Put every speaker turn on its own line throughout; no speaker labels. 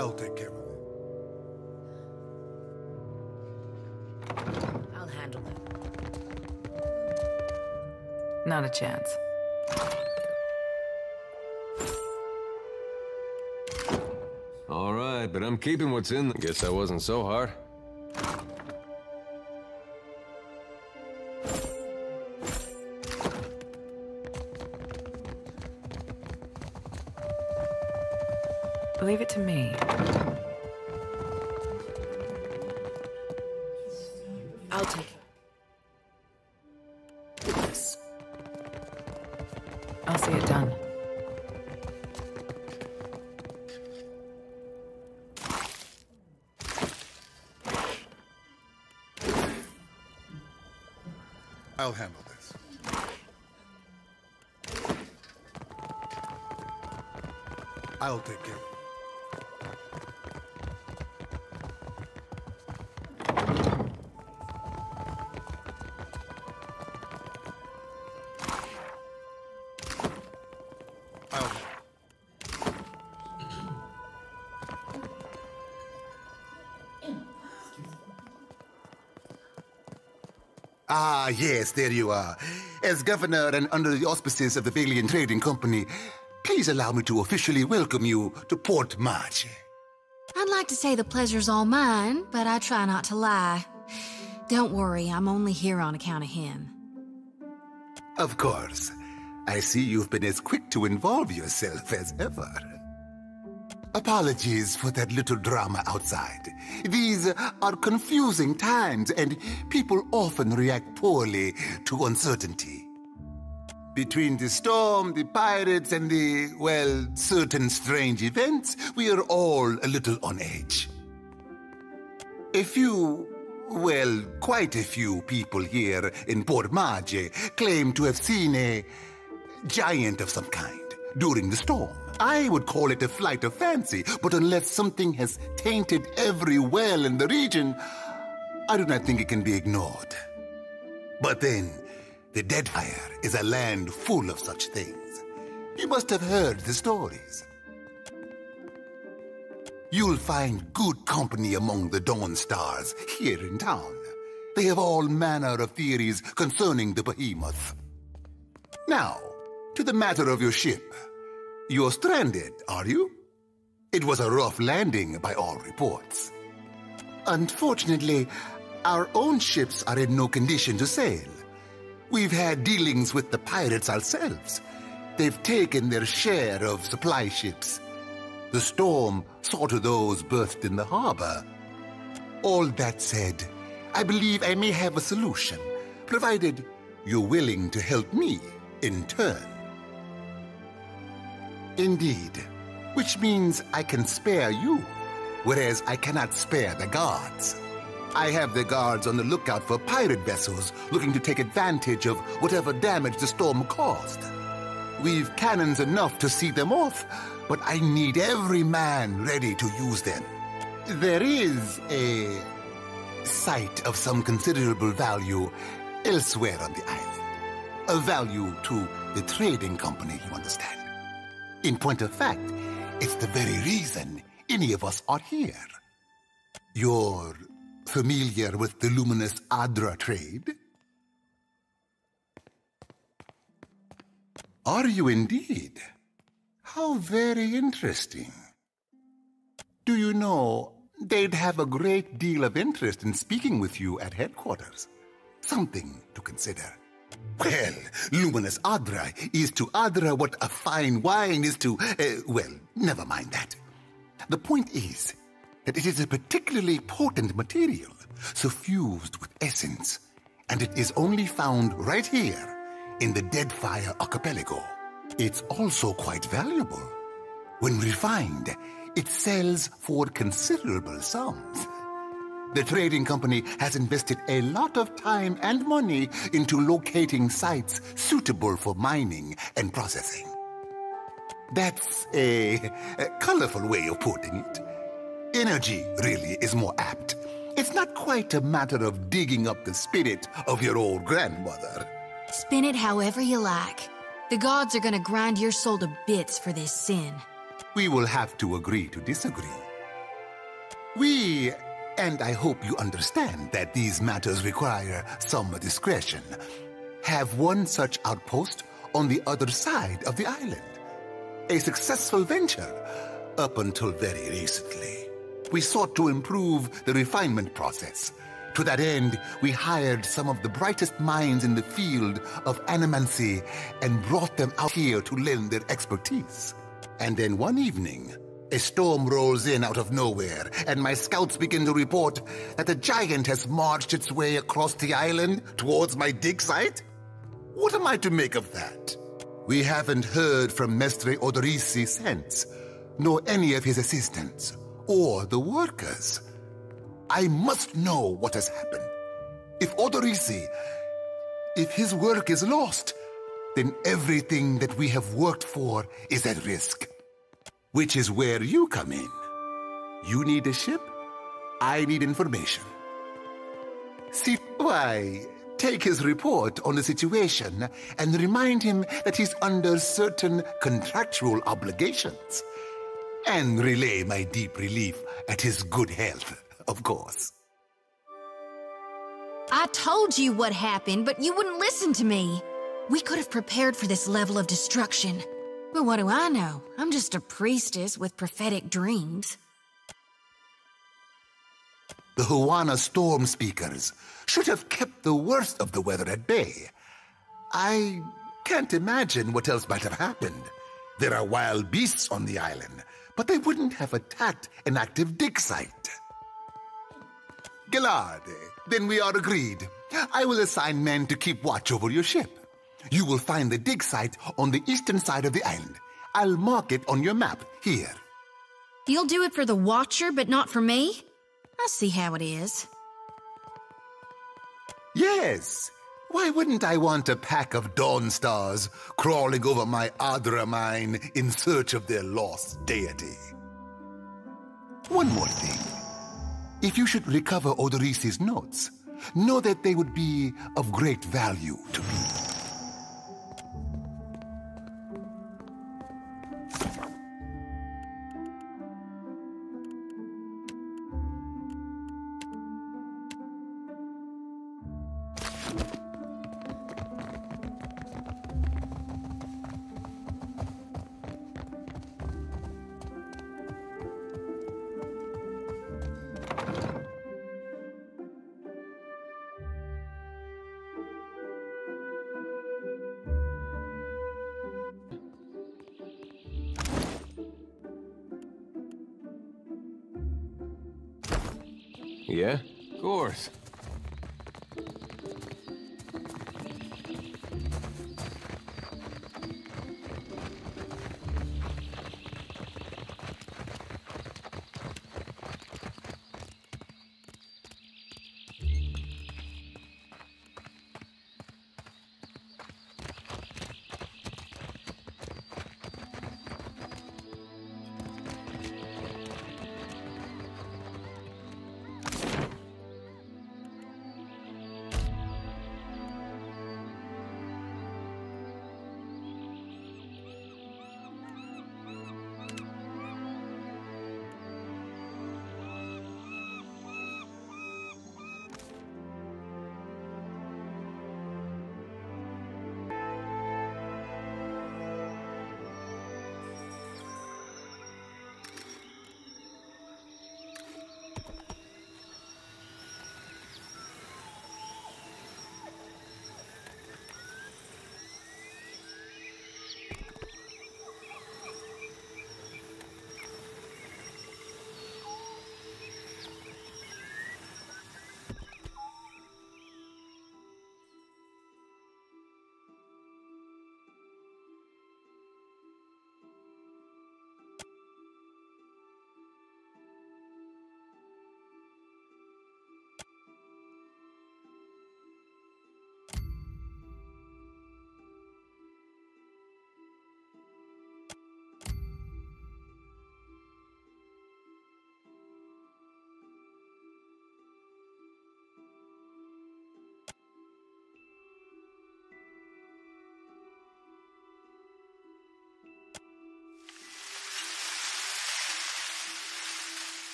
I'll take care of it.
I'll handle them.
Not a chance.
All right, but I'm keeping what's in. Guess that wasn't so hard.
Leave it to me.
I'll take it. Yes.
I'll see it done.
I'll handle this. I'll take care of it. Ah, yes, there you are. As governor and under the auspices of the Valiant Trading Company, please allow me to officially welcome you to Port March.
I'd like to say the pleasure's all mine, but I try not to lie. Don't worry, I'm only here on account of him.
Of course. I see you've been as quick to involve yourself as ever. Apologies for that little drama outside. These are confusing times, and people often react poorly to uncertainty. Between the storm, the pirates, and the, well, certain strange events, we are all a little on edge. A few, well, quite a few people here in Port Marge claim to have seen a giant of some kind during the storm. I would call it a flight of fancy, but unless something has tainted every well in the region, I do not think it can be ignored. But then, the Deadfire is a land full of such things. You must have heard the stories. You'll find good company among the Dawn Stars here in town. They have all manner of theories concerning the behemoth. Now, to the matter of your ship. You're stranded, are you? It was a rough landing by all reports. Unfortunately, our own ships are in no condition to sail. We've had dealings with the pirates ourselves. They've taken their share of supply ships. The storm saw to those berthed in the harbor. All that said, I believe I may have a solution, provided you're willing to help me in turn. Indeed, which means I can spare you, whereas I cannot spare the guards. I have the guards on the lookout for pirate vessels looking to take advantage of whatever damage the storm caused. We've cannons enough to see them off, but I need every man ready to use them. There is a site of some considerable value elsewhere on the island. A value to the trading company, you understand. In point of fact, it's the very reason any of us are here. You're familiar with the luminous Adra trade? Are you indeed? How very interesting. Do you know, they'd have a great deal of interest in speaking with you at headquarters. Something to consider. Well, luminous Adra is to Adra what a fine wine is to, well, never mind that. The point is that it is a particularly potent material, suffused with essence, and it is only found right here in the Deadfire Archipelago. It's also quite valuable. When refined, it sells for considerable sums. The trading company has invested a lot of time and money into locating sites suitable for mining and processing. That's a colorful way of putting it. Energy, really, is more apt. It's not quite a matter of digging up the spirit of your old grandmother.
Spin it however you like. The gods are gonna grind your soul to bits for this sin.
We will have to agree to disagree. We, and I hope you understand that these matters require some discretion, have one such outpost on the other side of the island. A successful venture up until very recently. We sought to improve the refinement process. To that end, we hired some of the brightest minds in the field of animancy and brought them out here to lend their expertise. And then one evening, a storm rolls in out of nowhere, and my scouts begin to report that a giant has marched its way across the island towards my dig site. What am I to make of that? We haven't heard from Mestre Odorisi since, nor any of his assistants, or the workers. I must know what has happened. If Odorisi, if his work is lost, then everything that we have worked for is at risk. Which is where you come in. You need a ship, I need information. See, why, take his report on the situation and remind him that he's under certain contractual obligations. And relay my deep relief at his good health, of course.
I told you what happened, but you wouldn't listen to me. We could have prepared for this level of destruction. But what do I know? I'm just a priestess with prophetic dreams.
The Huana storm speakers should have kept the worst of the weather at bay. I can't imagine what else might have happened. There are wild beasts on the island, but they wouldn't have attacked an active dig site. Gilard, then we are agreed. I will assign men to keep watch over your ship. You will find the dig site on the eastern side of the island. I'll mark it on your map, here.
You'll do it for the Watcher, but not for me? I see how it is.
Yes. Why wouldn't I want a pack of Dawn Stars crawling over my Adra mine in search of their lost deity? One more thing. If you should recover Odorisi's notes, know that they would be of great value to me.
Yeah? Of course.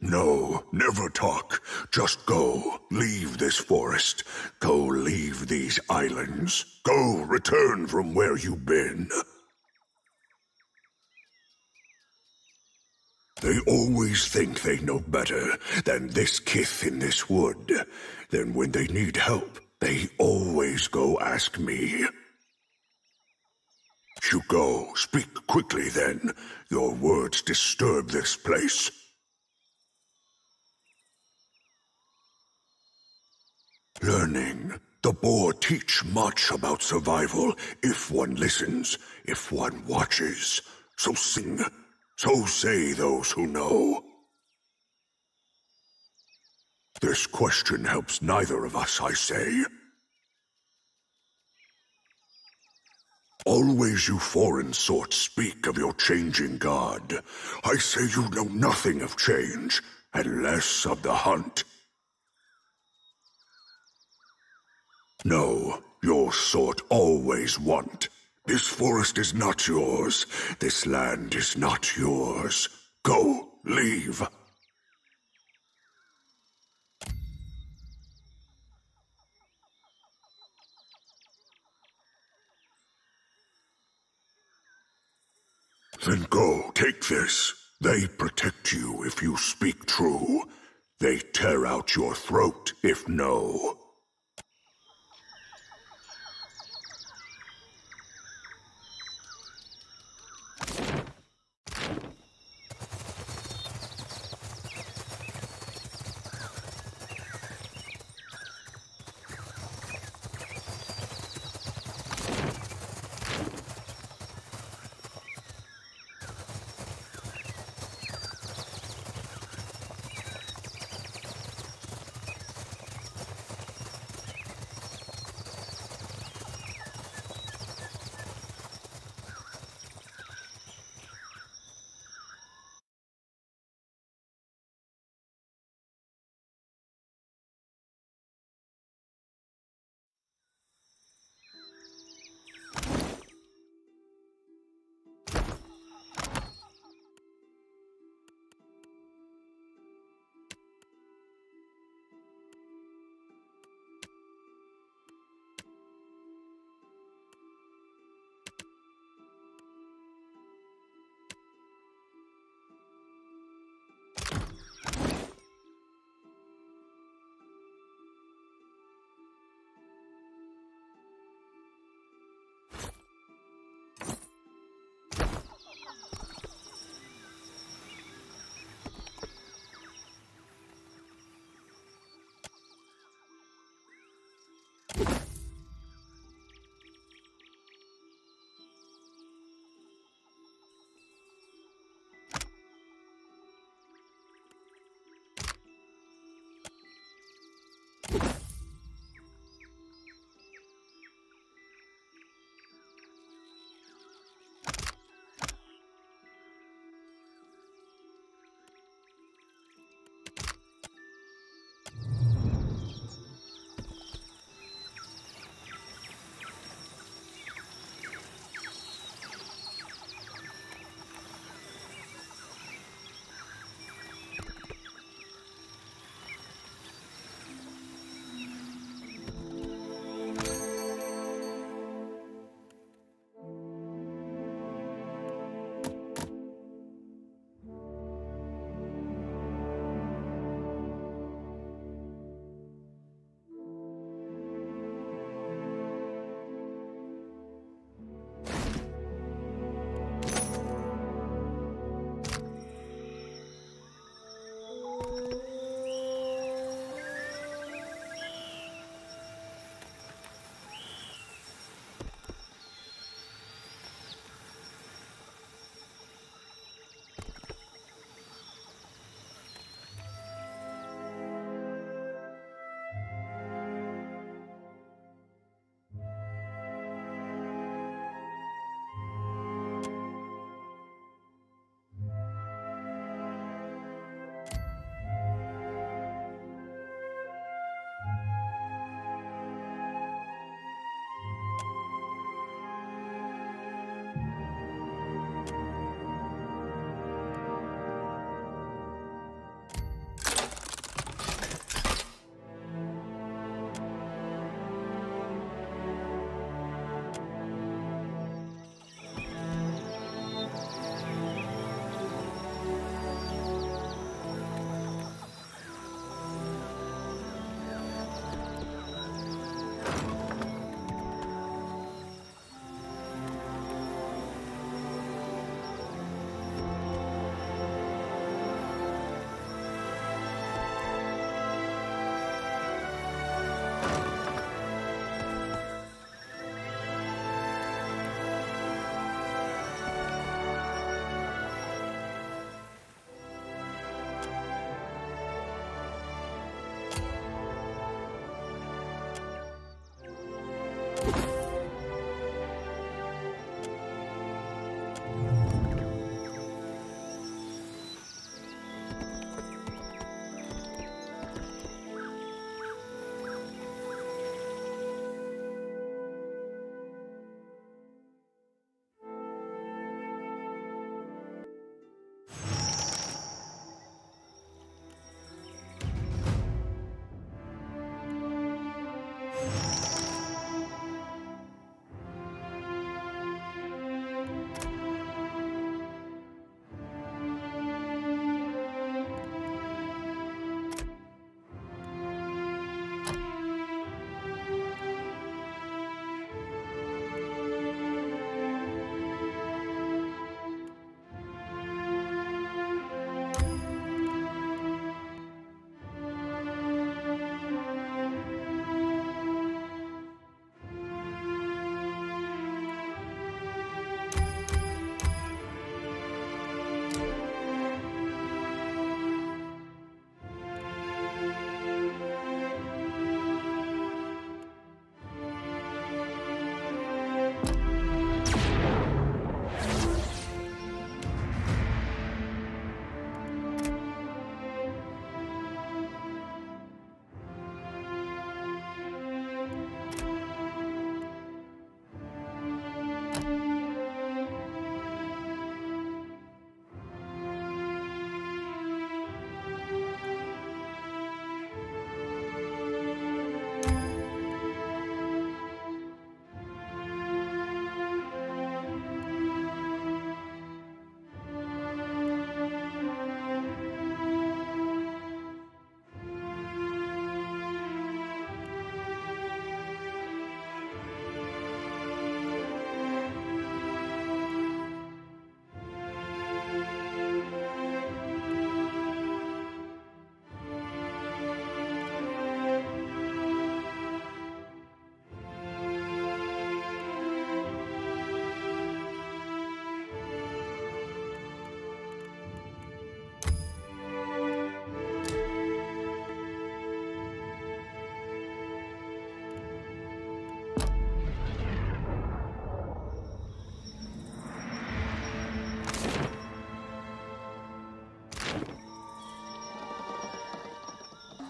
No, never talk. Just go. Leave this forest. Go leave these islands. Go return from where you've been. They always think they know better than this kith in this wood. Then when they need help, they always go ask me. You go. Speak quickly then. Your words disturb this place. Learning. The boar teach much about survival if one listens, if one watches. So sing. So say those who know. This question helps neither of us, I say. Always you foreign sorts speak of your changing god. I say you know nothing of change, and less of the hunt. No, your sort always want. This forest is not yours. This land is not yours. Go, leave. Then go, take this. They protect you if you speak true. They tear out your throat if no.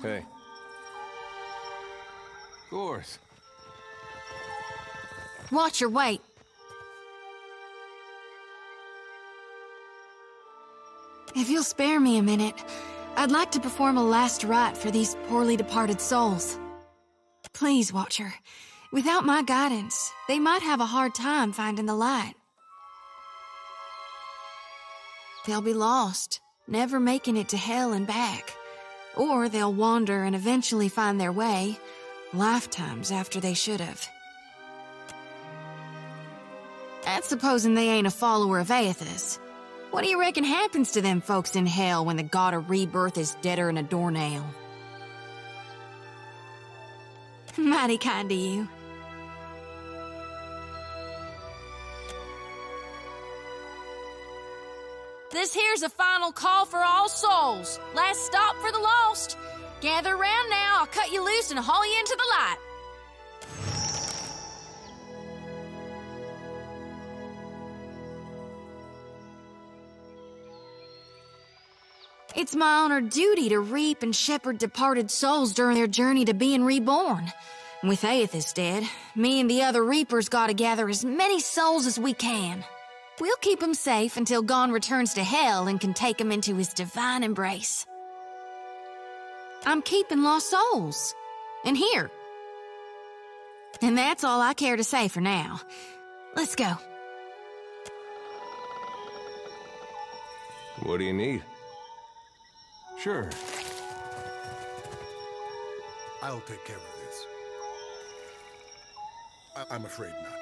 Hey. Of course.
Watch your weight. If you'll spare me a minute, I'd like to perform a last rite for these poorly departed souls. Please, Watcher. Without my guidance, they might have a hard time finding the light. They'll be lost, never making it to hell and back. Or they'll wander and eventually find their way, lifetimes after they should have. That's supposing they ain't a follower of Aethys. What do you reckon happens to them folks in hell when the god of rebirth is deader than a doornail? Mighty kind of you.
This here's a final call for all souls. Last stop for the lost. Gather around now, I'll cut you loose and haul you into the light.
It's my honored duty to reap and shepherd departed souls during their journey to being reborn. With Aethys dead, me and the other reapers gotta gather as many souls as we can. We'll keep him safe until Gon returns to hell and can take him into his divine embrace. I'm keeping lost souls. And here. And that's all I care to say for now. Let's go.
What do you need? Sure.
I'll take care of this. I'm afraid not.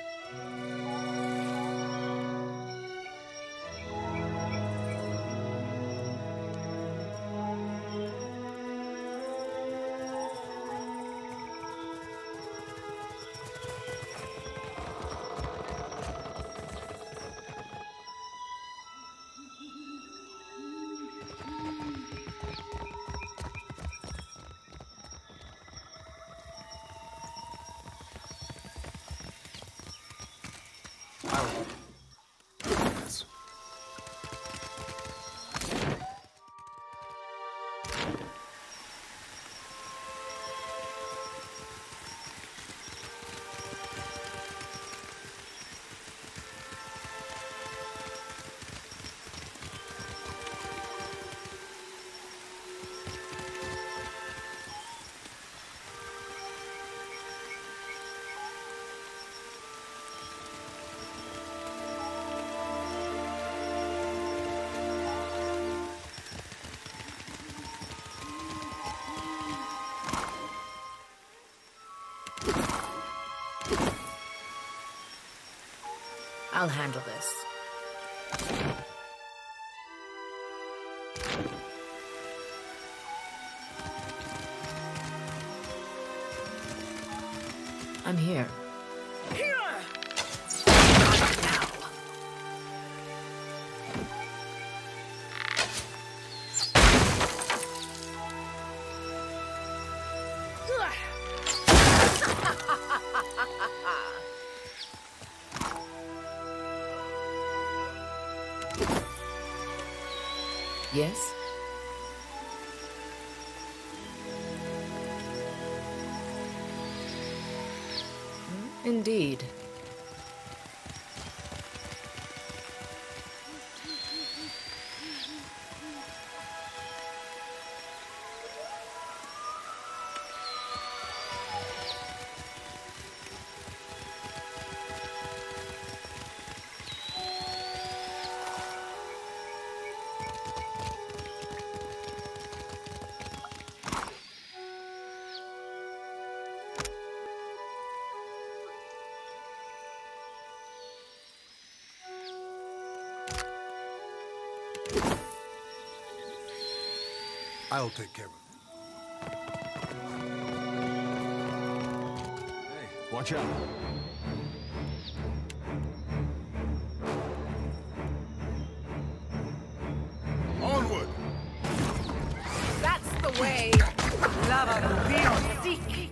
I'll handle this. I'm here. Yes? Indeed.
I'll take care of it.
Hey, watch out.
Onward!
That's the way. Lava will seek.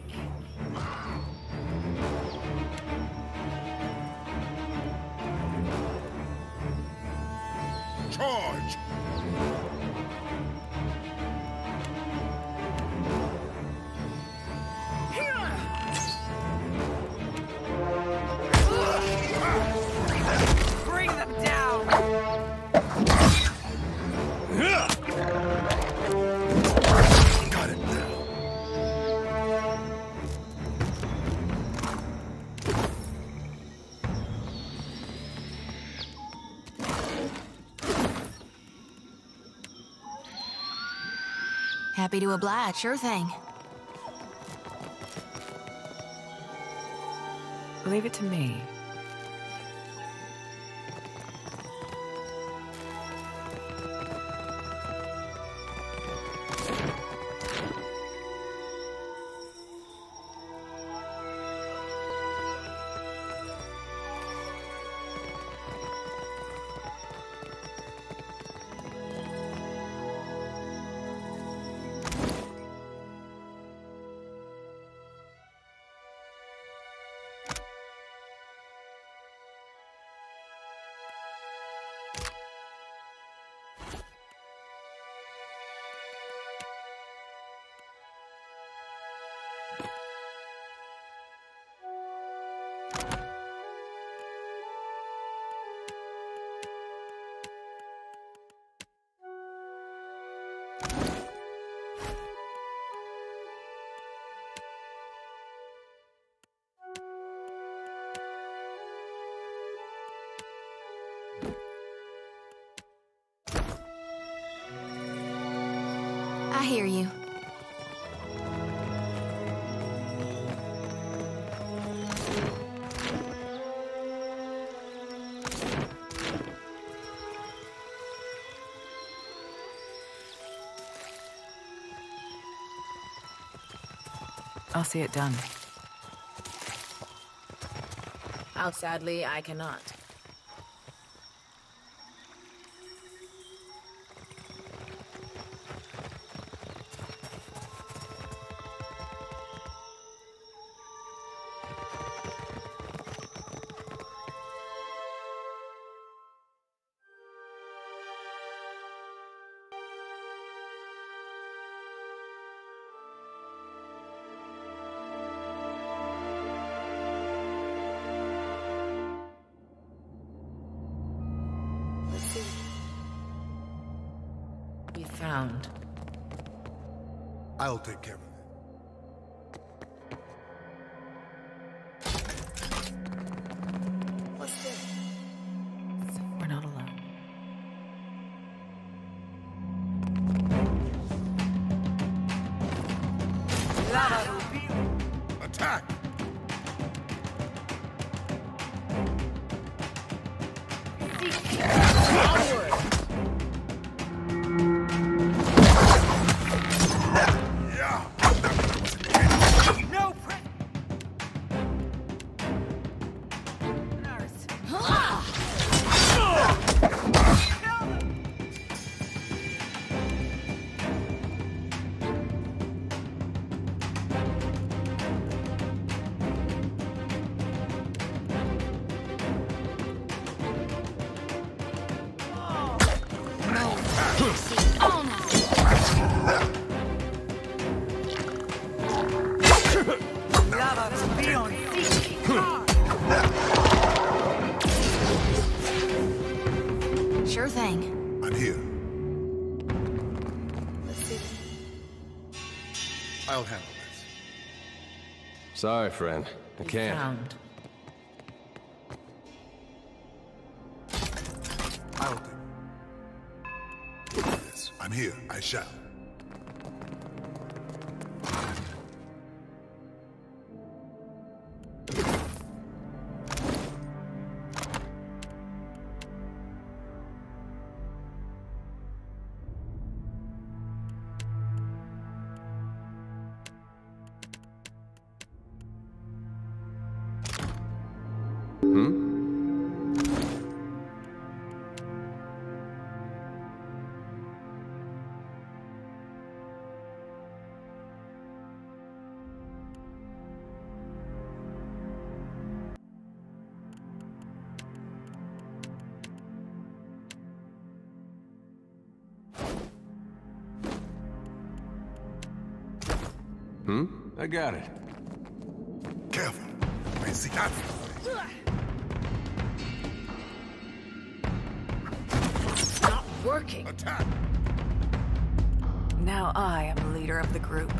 Charge!
Bring them down.
Got it now.
Happy to oblige, sure thing.
Leave it to me.
I hear you.
I'll see it done.
Sadly, I cannot. We found.
I'll take care of it.
What's this?
So we're not alone.
Attack!
Sorry, friend. I can't.
Found.
I'll do. Yes, I'm here. I shall.
I got it.
Careful. I see that.
Not working.
Attack.
Now I am the leader of the group.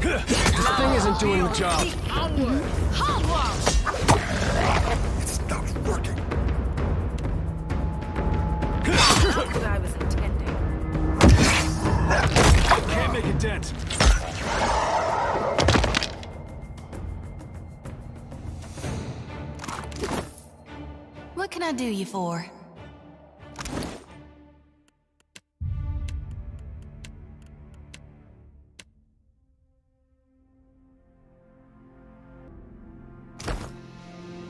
This thing isn't doing the job.
Onward! Onward!
It's not working.
Not what I was intending.
Can't make a dent.
What can I do you for?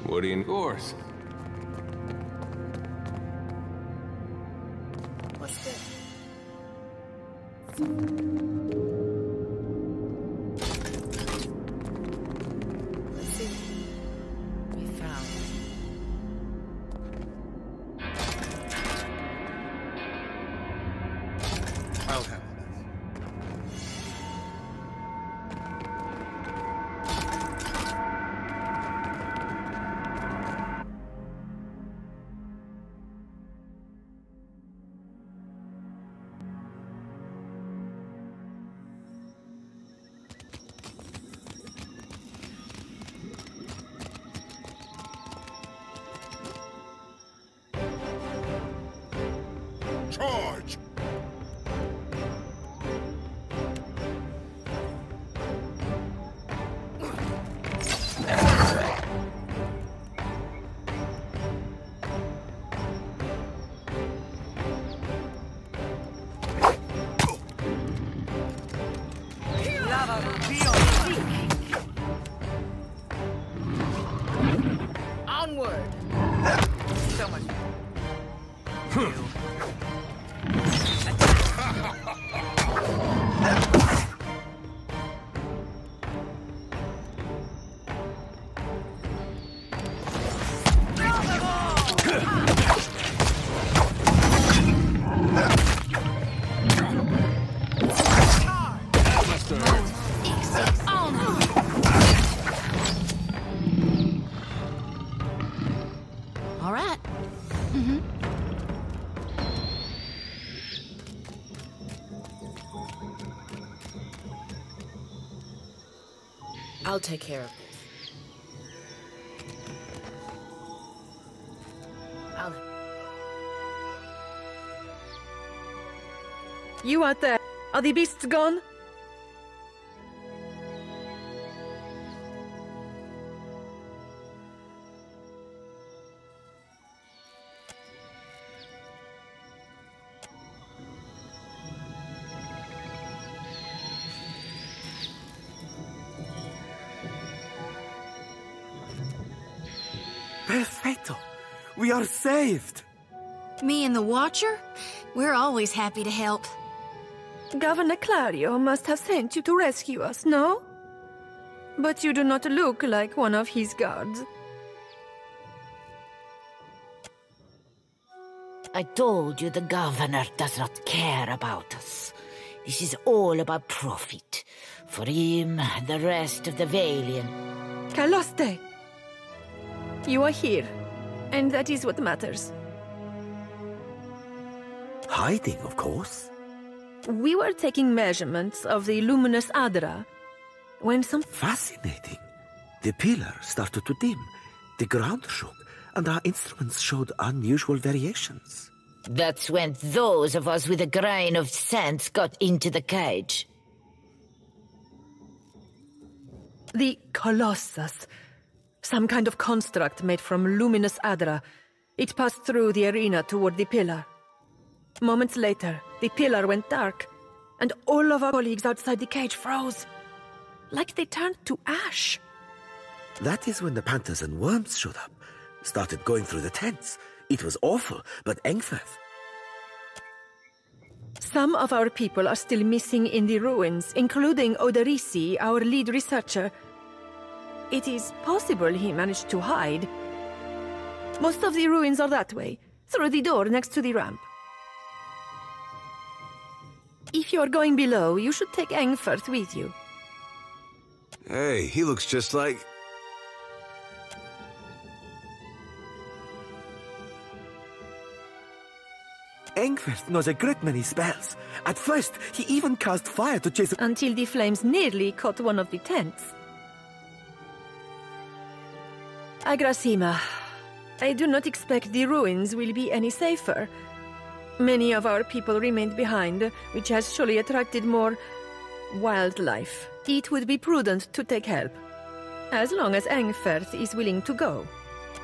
What do you enforce?
What's this? Let's see. We found.
I'll handle this. Charge!
Onward!
So much.
All right.
I'll take care of this.
You out there, are the beasts gone?
Perfetto! We are saved!
Me and the Watcher? We're always happy to help.
Governor Claudio must have sent you to rescue us, no? But you do not look like one of his guards.
I told you the governor does not care about us. This is all about profit. For him and the rest of the Valiant.
Caloste! You are here, and that is what matters.
Hiding, of course.
We were taking measurements of the luminous Adra when some...
Fascinating. The pillar started to dim, the ground shook, and our instruments showed unusual variations.
That's when those of us with a grain of sense got into the cage.
The Colossus. Some kind of construct made from luminous Adra. It passed through the arena toward the pillar. Moments later, the pillar went dark, and all of our colleagues outside the cage froze. Like they turned to ash.
That is when the panthers and worms showed up. Started going through the tents. It was awful, but Engwithan...
Some of our people are still missing in the ruins, including Oderisi, our lead researcher. It is possible he managed to hide. Most of the ruins are that way, through the door next to the ramp. If you're going below, you should take Engwithan with you.
Hey, he looks just like...
Engwithan knows a great many spells. At first, he even cast fire to chase...
Until the flames nearly caught one of the tents. Agrasima, I do not expect the ruins will be any safer. Many of our people remained behind, which has surely attracted more wildlife. It would be prudent to take help, as long as Engwithan is willing to go.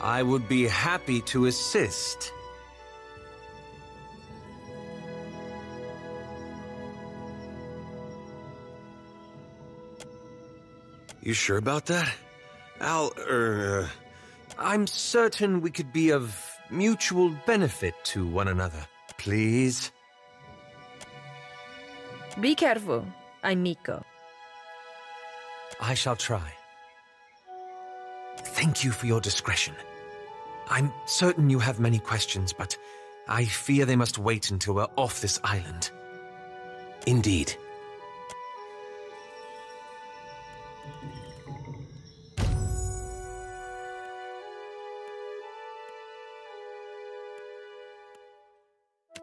I would be happy to assist.
You sure about that?
I'm certain we could be of mutual benefit to one another. Please?
Be careful, amico.
I shall try. Thank you for your discretion. I'm certain you have many questions, but I fear they must wait until we're off this island. Indeed.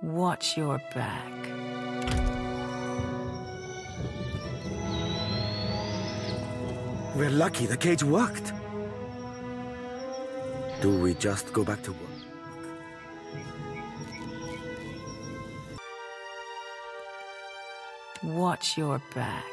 Watch your back.
We're lucky the cage worked. Do we just go back to work?
Watch your back.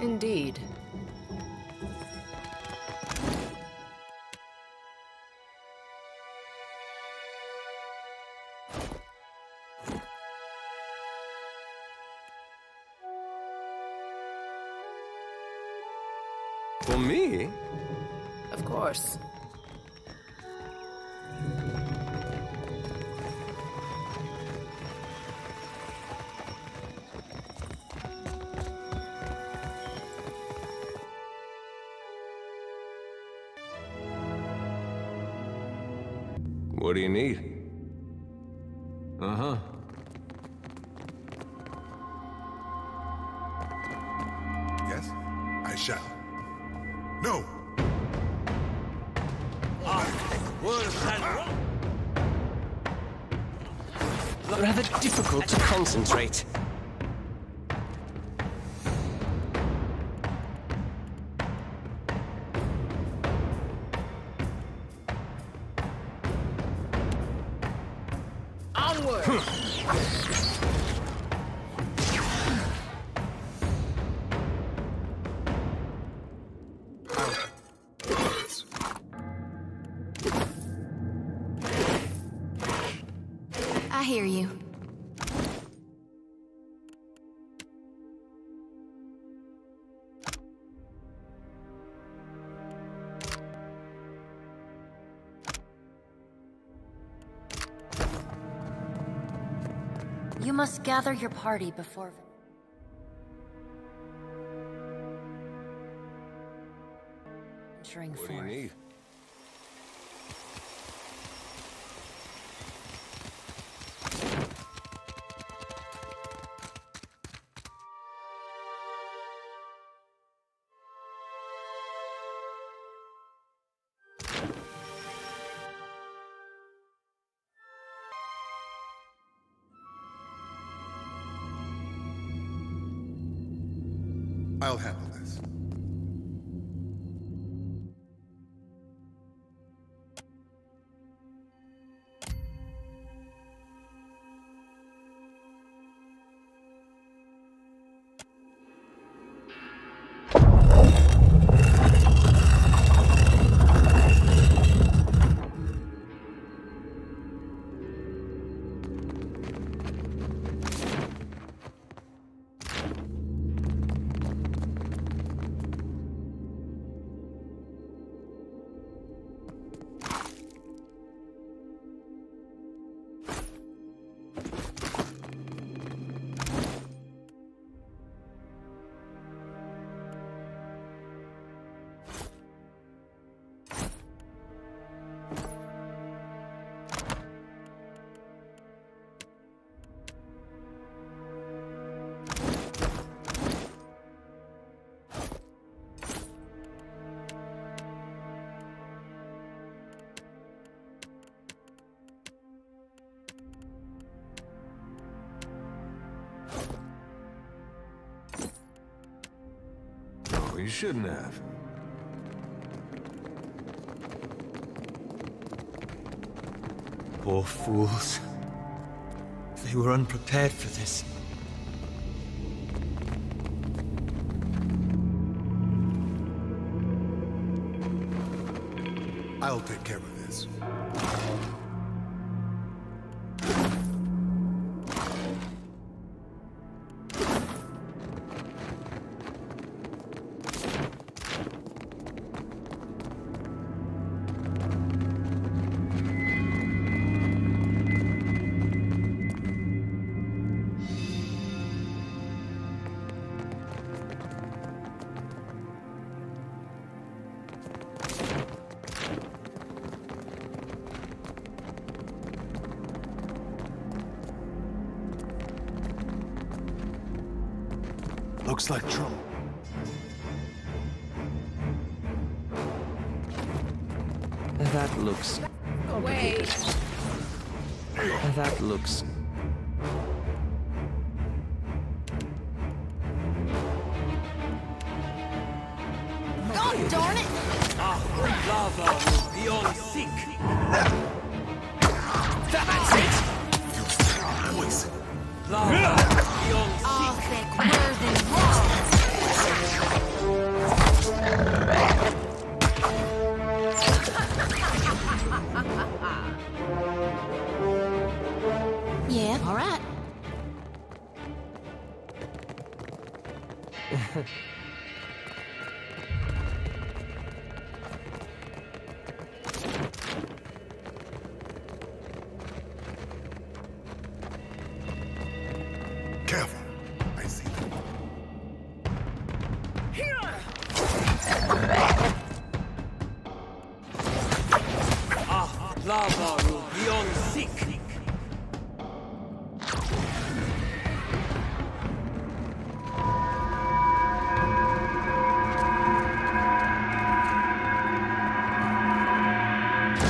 Indeed.
For me?
Of course.
What do you need? Uh-huh.
Yes, I shall. No!
Rather difficult to concentrate.
Onward!
I hear you.
You must gather your party before... venturing
What
forth.
do you need?
I'll handle this.
No, you shouldn't have.
Poor fools. They were unprepared for this.
I'll take care of this.
Looks like trouble.
That looks...
Wait.
That looks...
God darn it!
Lava will be on sick. That's it!
Poison.
Lava will be on sick.
All thick, worthy walls. Yeah, all right.
Careful. I see them.
Lava will be on sick.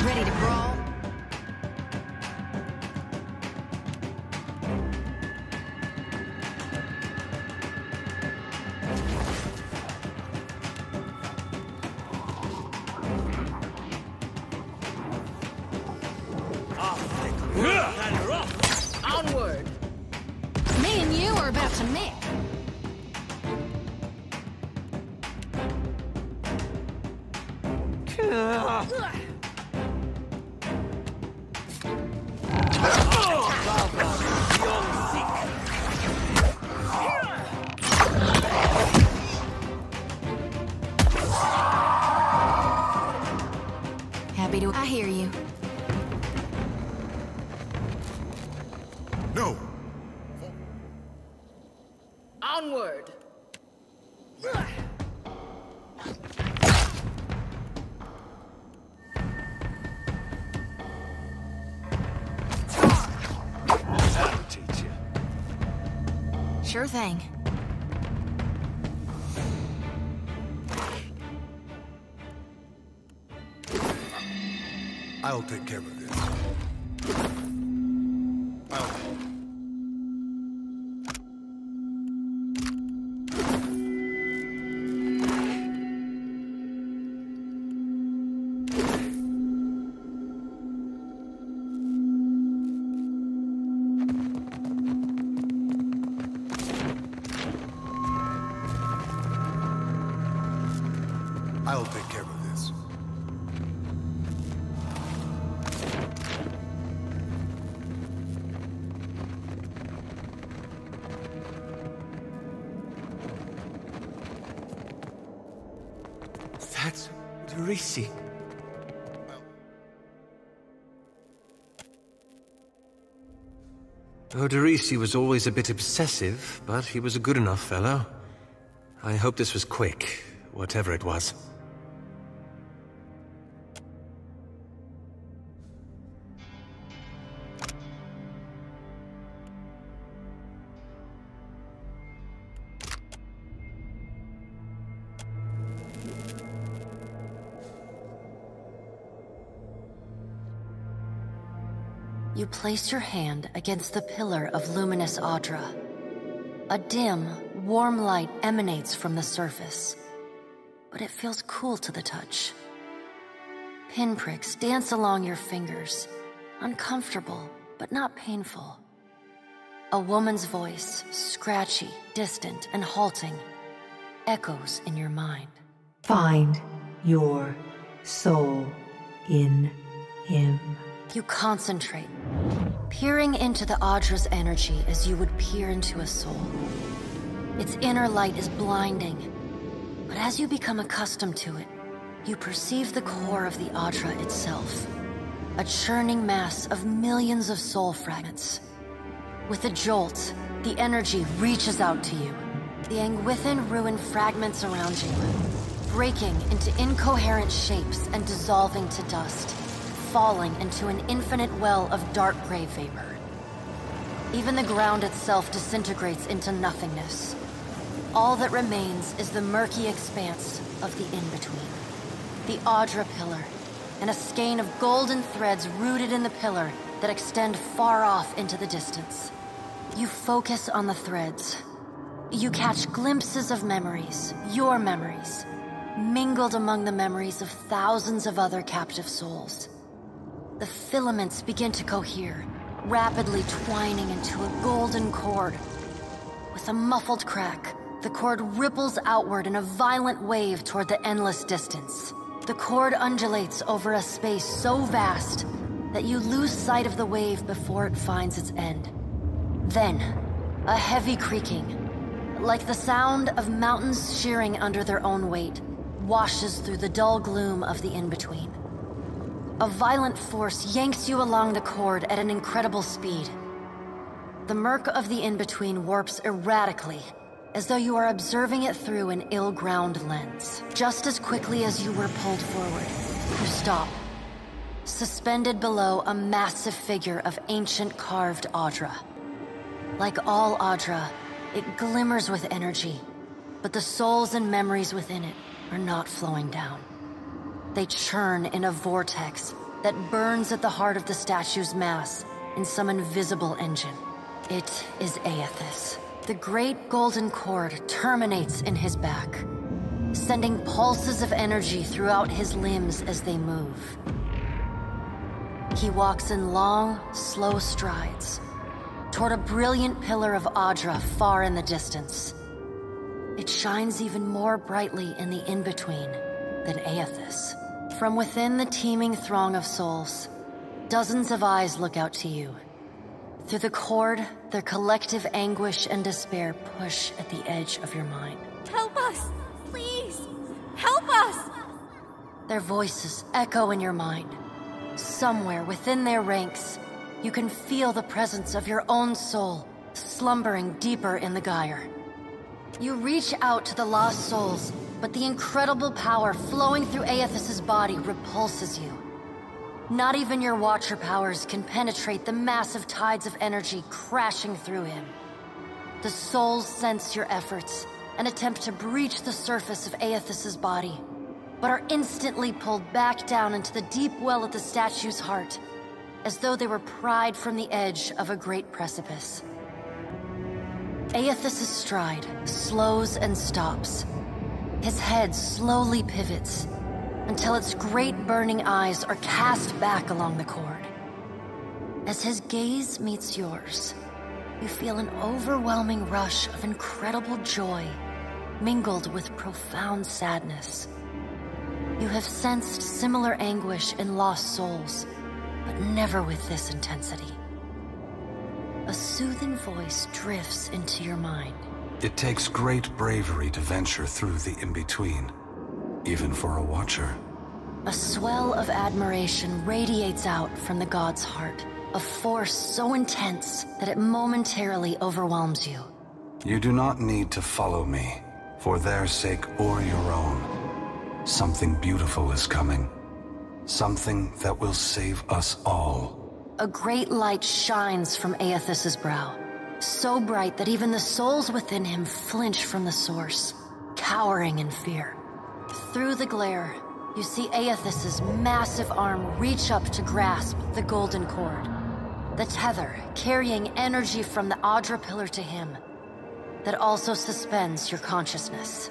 Ready to brawl?
Onward.
Me and you are about to mix.
Lava
No!
Onward!
That'll teach you.
Sure thing.
I'll take care of this. I'll take care of this.
That's Derisi. Derisi was always a bit obsessive, but he was a good enough fellow. I hope this was quick, whatever it was.
You place your hand against the pillar of luminous Audra. A dim, warm light emanates from the surface, but it feels cool to the touch. Pinpricks dance along your fingers, uncomfortable, but not painful. A woman's voice, scratchy, distant, and halting, echoes in your mind.
Find your soul in him.
You concentrate, peering into the Audra's energy as you would peer into a soul. Its inner light is blinding, but as you become accustomed to it, you perceive the core of the Audra itself, a churning mass of millions of soul fragments. With a jolt, the energy reaches out to you. The Engwithan ruin fragments around you, breaking into incoherent shapes and dissolving to dust, falling into an infinite well of dark gray vapor. Even the ground itself disintegrates into nothingness. All that remains is the murky expanse of the in-between. The Audra pillar, and a skein of golden threads rooted in the pillar that extend far off into the distance. You focus on the threads. You catch glimpses of memories, your memories, mingled among the memories of thousands of other captive souls. The filaments begin to cohere, rapidly twining into a golden cord. With a muffled crack, the cord ripples outward in a violent wave toward the endless distance. The cord undulates over a space so vast that you lose sight of the wave before it finds its end. Then, a heavy creaking, like the sound of mountains shearing under their own weight, washes through the dull gloom of the in-between. A violent force yanks you along the cord at an incredible speed. The murk of the in-between warps erratically, as though you are observing it through an ill-ground lens. Just as quickly as you were pulled forward, you stop, suspended below a massive figure of ancient carved Audra. Like all Audra, it glimmers with energy, but the souls and memories within it are not flowing down. They churn in a vortex that burns at the heart of the statue's mass in some invisible engine. It is Aethys. The great golden cord terminates in his back, sending pulses of energy throughout his limbs as they move. He walks in long, slow strides toward a brilliant pillar of Audra far in the distance. It shines even more brightly in the in-between than Aethys. From within the teeming throng of souls, dozens of eyes look out to you. Through the cord, their collective anguish and despair push at the edge of your mind.
Help us! Please! Help us!
Their voices echo in your mind. Somewhere within their ranks, you can feel the presence of your own soul slumbering deeper in the gyre. You reach out to the lost souls, but the incredible power flowing through Aethys's body repulses you. Not even your Watcher powers can penetrate the massive tides of energy crashing through him. The souls sense your efforts and attempt to breach the surface of Aethys's body, but are instantly pulled back down into the deep well of the statue's heart, as though they were pried from the edge of a great precipice. Aethys's stride slows and stops. His head slowly pivots until its great burning eyes are cast back along the cord. As his gaze meets yours, you feel an overwhelming rush of incredible joy mingled with profound sadness. You have sensed similar anguish in lost souls, but never with this intensity. A soothing voice drifts into your mind.
It takes great bravery to venture through the in-between, even for a Watcher.
A swell of admiration radiates out from the god's heart, a force so intense that it momentarily overwhelms you.
You do not need to follow me, for their sake or your own. Something beautiful is coming. Something that will save us all.
A great light shines from Aethys's brow, so bright that even the souls within him flinch from the source, cowering in fear. Through the glare, you see Aethys's massive arm reach up to grasp the golden cord, the tether carrying energy from the Adra pillar to him, that also suspends your consciousness.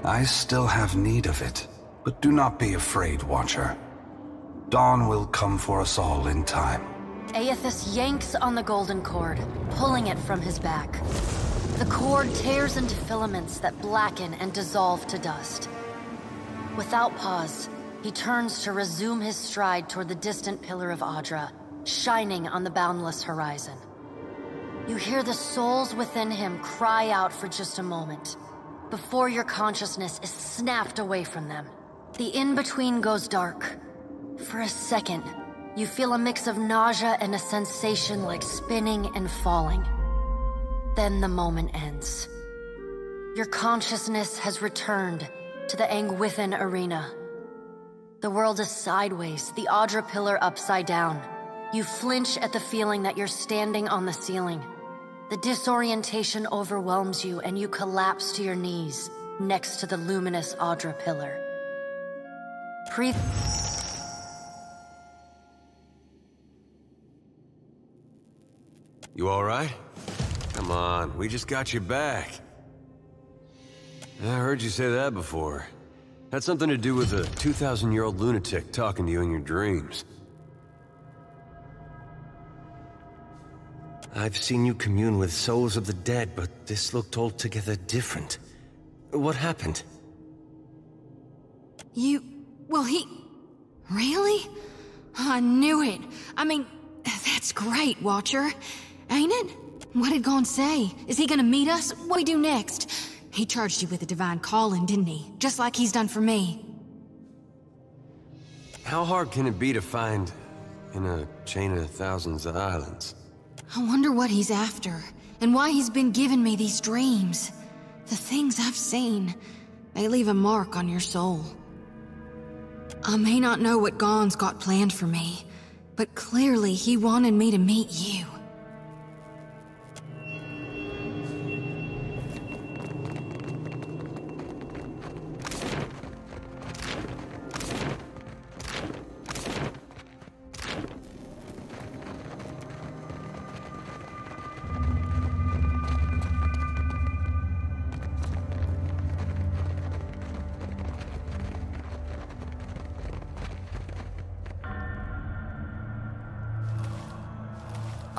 I still have need of it, but do not be afraid, Watcher. Dawn will come for us all in time.
Aethys yanks on the golden cord, pulling it from his back. The cord tears into filaments that blacken and dissolve to dust. Without pause, he turns to resume his stride toward the distant pillar of Adra, shining on the boundless horizon. You hear the souls within him cry out for just a moment, before your consciousness is snapped away from them. The in-between goes dark. For a second, you feel a mix of nausea and a sensation like spinning and falling. Then the moment ends. Your consciousness has returned to the Engwithan arena. The world is sideways, the Adra pillar upside down. You flinch at the feeling that you're standing on the ceiling. The disorientation overwhelms you and you collapse to your knees next to the luminous Adra pillar.
You all right? Come on, we just got you back. I heard you say that before. Had something to do with a 2,000-year-old lunatic talking to you in your dreams.
I've seen you commune with souls of the dead, but this looked altogether different. What happened?
Really? I knew it. I mean, that's great, Watcher. Ain't it? What did Gon say? Is he gonna meet us? What do we do next? He charged you with a divine calling, didn't he? Just like he's done for me.
How hard can it be to find in a chain of thousands of islands?
I wonder what he's after, and why he's been giving me these dreams. The things I've seen, they leave a mark on your soul. I may not know what Gon's got planned for me, but clearly he wanted me to meet you.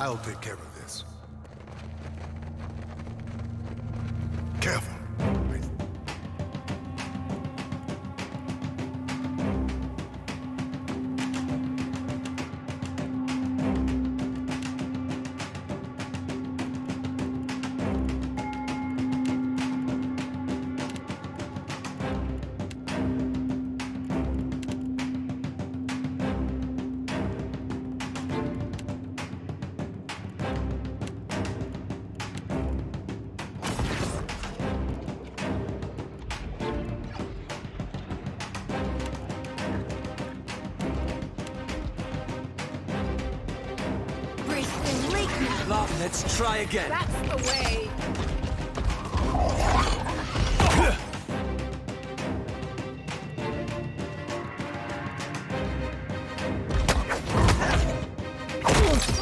I'll take care of this. Careful.
Let's try again.
That's the way.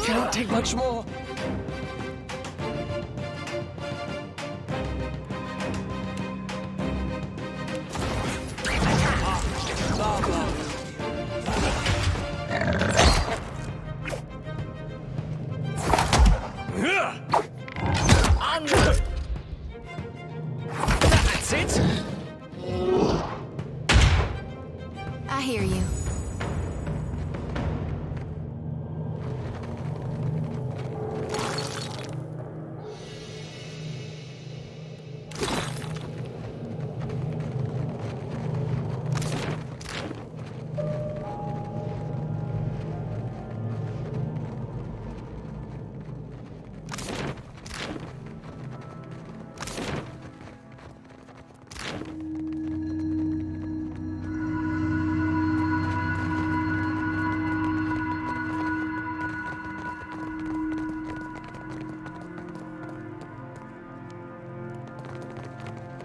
Can't take much more.
Onward.
That's it.
I hear you.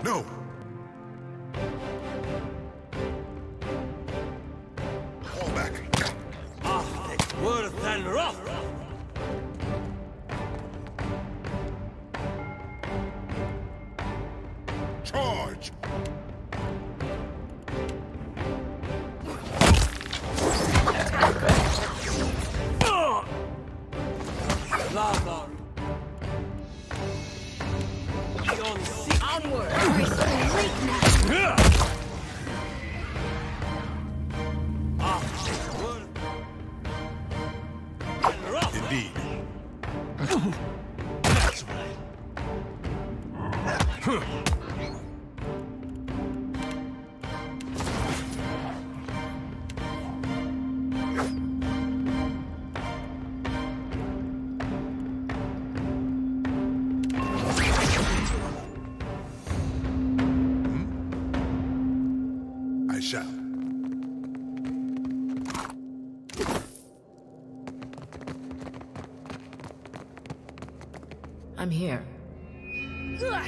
No! Fall back.
Worse than rough.
Charge!
Lava.
Onward.
Indeed.
That's right.
I shall.
I'm here.
Glory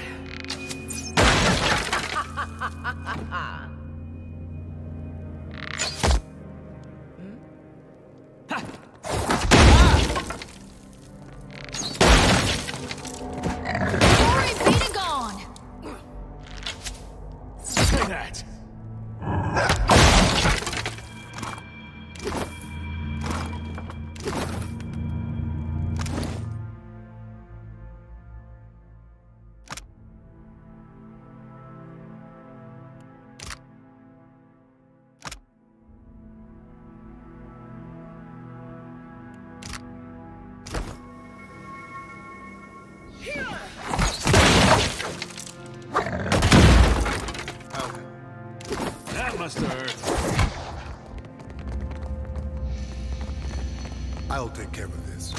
be to God.
Say that. That must have hurt.
I'll take care of this.